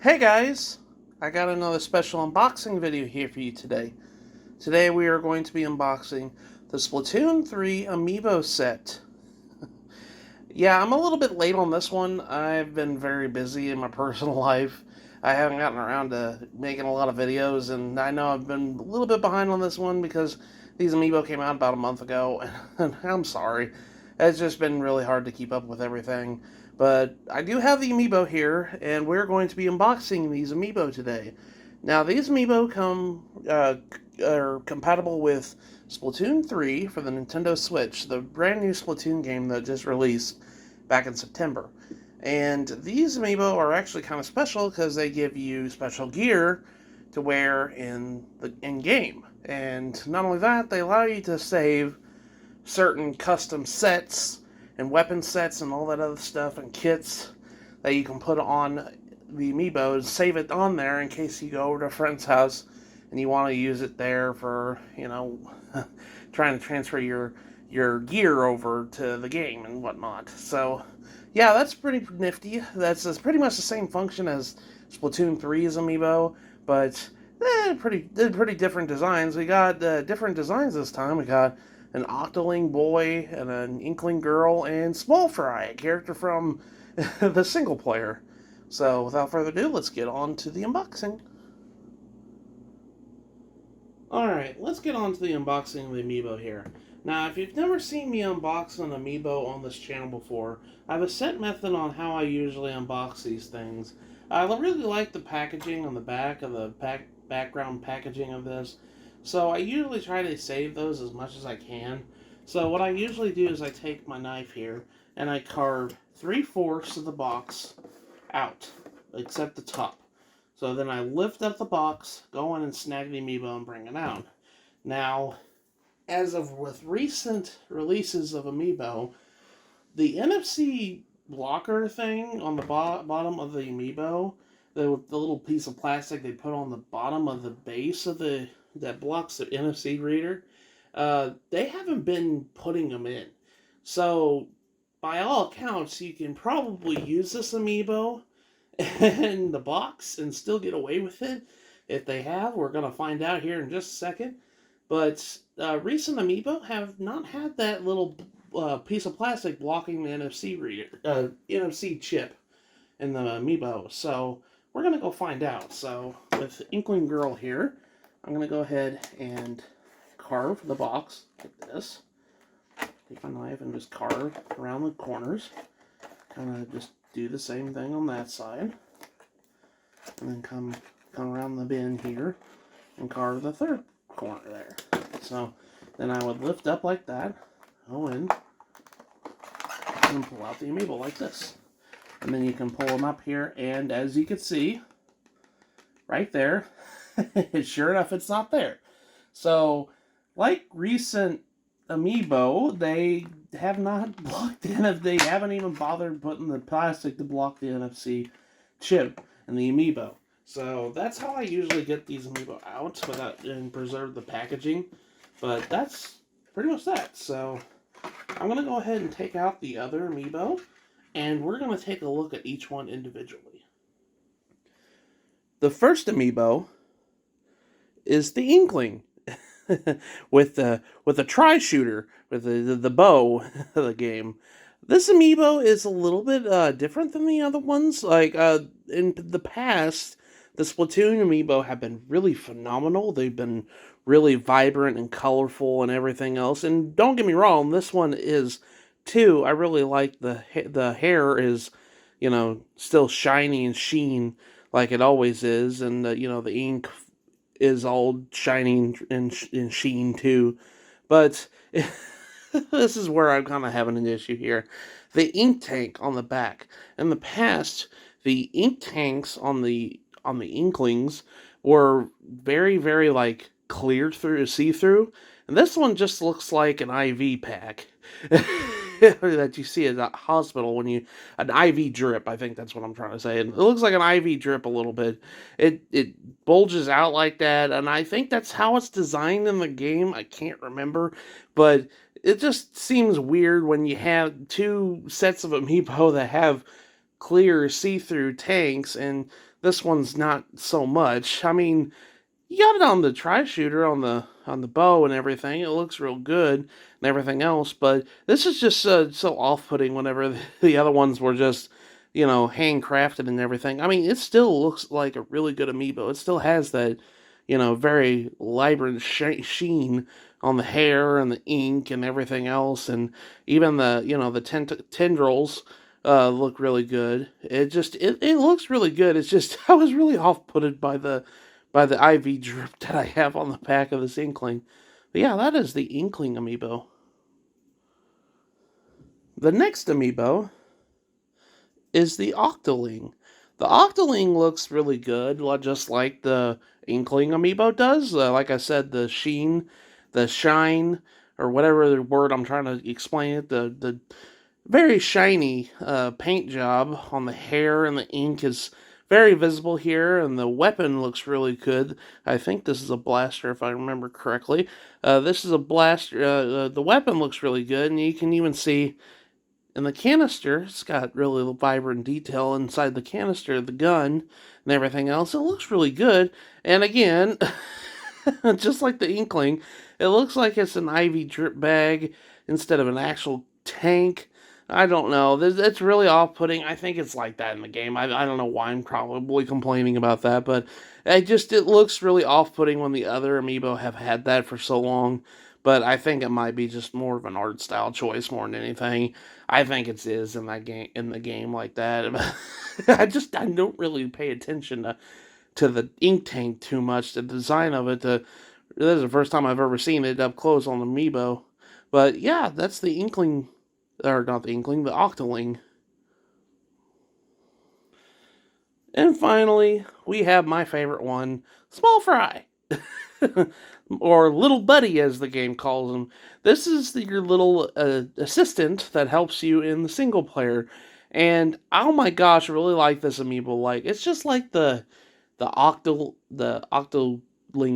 Hey guys, I got another special unboxing video here for you today. Today we are going to be unboxing the Splatoon 3 Amiibo set. Yeah, I'm a little bit late on this one. I've been very busy in my personal life. I haven't gotten around to making a lot of videos, and I know I've been a little bit behind on this one because these Amiibo came out about a month ago, and I'm sorry. It's just been really hard to keep up with everything. But I do have the Amiibo here, and we're going to be unboxing these Amiibo today. Now, these Amiibo are compatible with Splatoon 3 for the Nintendo Switch, the brand new Splatoon game that just released back in September. And these Amiibo are actually kind of special because they give you special gear to wear in game. And not only that, they allow you to save certain custom sets and weapon sets and all that other stuff and kits that you can put on the Amiibos, save it on there in case you go over to a friend's house and you want to use it there for, trying to transfer your gear over to the game and whatnot. So, yeah, that's pretty nifty. That's pretty much the same function as Splatoon 3's Amiibo, but pretty different designs. We got different designs this time. We got an Octoling boy and an Inkling girl and Small Fry, a character from the single player. So, without further ado, let's get on to the unboxing. Alright, let's get on to the unboxing of the Amiibo here. Now, if you've never seen me unbox an Amiibo on this channel before, I have a set method on how I usually unbox these things. I really like the packaging on the back of the background packaging of this, so I usually try to save those as much as I can. So what I usually do is I take my knife here, and I carve 3/4 of the box out, except the top. So then I lift up the box, go in and snag the Amiibo and bring it out. Now, as of with recent releases of Amiibo, the NFC blocker thing on the bottom of the Amiibo, the little piece of plastic they put on the bottom of the base of that blocks the NFC reader, they haven't been putting them in. So, by all accounts, you can probably use this Amiibo in the box and still get away with it. If they have, we're going to find out here in just a second. But recent Amiibo have not had that little piece of plastic blocking the NFC reader, NFC chip in the Amiibo. So we're going to go find out. So with Inkling Girl here, I'm going to go ahead and carve the box like this. Take my knife and just carve around the corners. Kind of just do the same thing on that side. And then come around the bin here and carve the third corner there. So then I would lift up like that, go in, and pull out the Amiibo like this. And then you can pull them up here, and as you can see, right there, sure enough, it's not there. So, like recent Amiibo, they have not blocked they haven't even bothered putting the plastic to block the NFC chip in the Amiibo. So that's how I usually get these Amiibo out and preserve the packaging. But that's pretty much that. So I'm going to go ahead and take out the other Amiibo, and we're going to take a look at each one individually. The first Amiibo is the Inkling. with the tri-shooter, with the bow of the game. This Amiibo is a little bit different than the other ones. Like, in the past, the Splatoon Amiibo have been really phenomenal. They've been really vibrant and colorful and everything else. And don't get me wrong, this one is too. I really like the hair is, still shiny and sheen like it always is. And, the ink is all shining and sheen too. But this is where I'm kind of having an issue here. The ink tank on the back. In the past, the ink tanks on the Inklings were very, very like clear through, see-through. And this one just looks like an IV pack that you see at a hospital an IV drip. I think that's what I'm trying to say. And it looks like an IV drip a little bit. It bulges out like that, and I think that's how it's designed in the game. I can't remember, but it just seems weird when you have two sets of Amiibo that have clear see-through tanks, and this one's not so much. I mean, you got it on the tri-shooter on the bow and everything. It looks real good and everything else, but this is just so off-putting whenever the other ones were just, handcrafted and everything. I mean, it still looks like a really good amiibo. It still has that, very vibrant sheen on the hair and the ink and everything else, and even the tendrils look really good. It looks really good. It's just I was really off-putted by the IV drip that I have on the back of this Inkling. But yeah, that is the Inkling amiibo. The next amiibo is the Octoling. The Octoling looks really good, just like the Inkling amiibo does. Like I said, the sheen, the shine, or whatever the word I'm trying to explain it, the very shiny paint job on the hair and the ink is very visible here, and the weapon looks really good. I think this is a blaster, if I remember correctly. This is a blaster. The weapon looks really good, and you can even see in the canister, it's got really vibrant detail inside the canister, the gun, and everything else. It looks really good. And again, just like the Inkling, it looks like it's an IV drip bag instead of an actual tank. I don't know. It's really off-putting. I think it's like that in the game. I don't know why I'm probably complaining about that, but it looks really off-putting when the other amiibo have had that for so long. But I think it might be just more of an art style choice more than anything. I think it is in the game like that. I don't really pay attention to the ink tank too much. The design of it. This is the first time I've ever seen it up close on Amiibo. But yeah, that's the Inkling, or not the Inkling, the Octoling. And finally, we have my favorite one, Small Fry. Or Little Buddy, as the game calls him. This is your little assistant that helps you in the single player. And oh my gosh, I really like this amiibo. Like, it's just like the octoling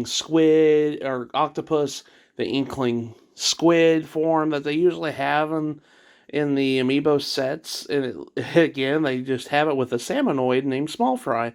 squid or octopus, the Inkling squid form that they usually have in the amiibo sets. And again, they just have it with a salmonoid named Small Fry.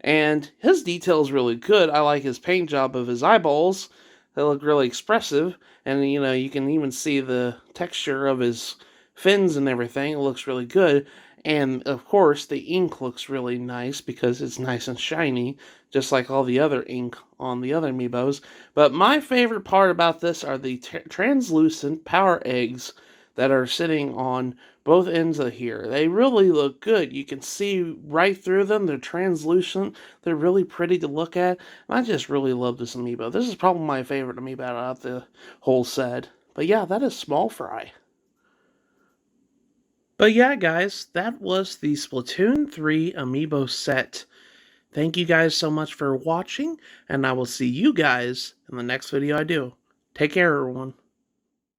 And his detail is really good. I like his paint job of his eyeballs. They look really expressive. And, you can even see the texture of his fins and everything. It looks really good. And, of course, the ink looks really nice because it's nice and shiny, just like all the other ink on the other amiibos. But my favorite part about this are the translucent power eggs that are sitting on both ends of here. They really look good. You can see right through them. They're translucent. They're really pretty to look at. And I just really love this amiibo. This is probably my favorite amiibo out of the whole set. But yeah, that is Small Fry. But yeah, guys, that was the Splatoon 3 amiibo set. Thank you guys so much for watching, and I will see you guys in the next video I do. Take care, everyone.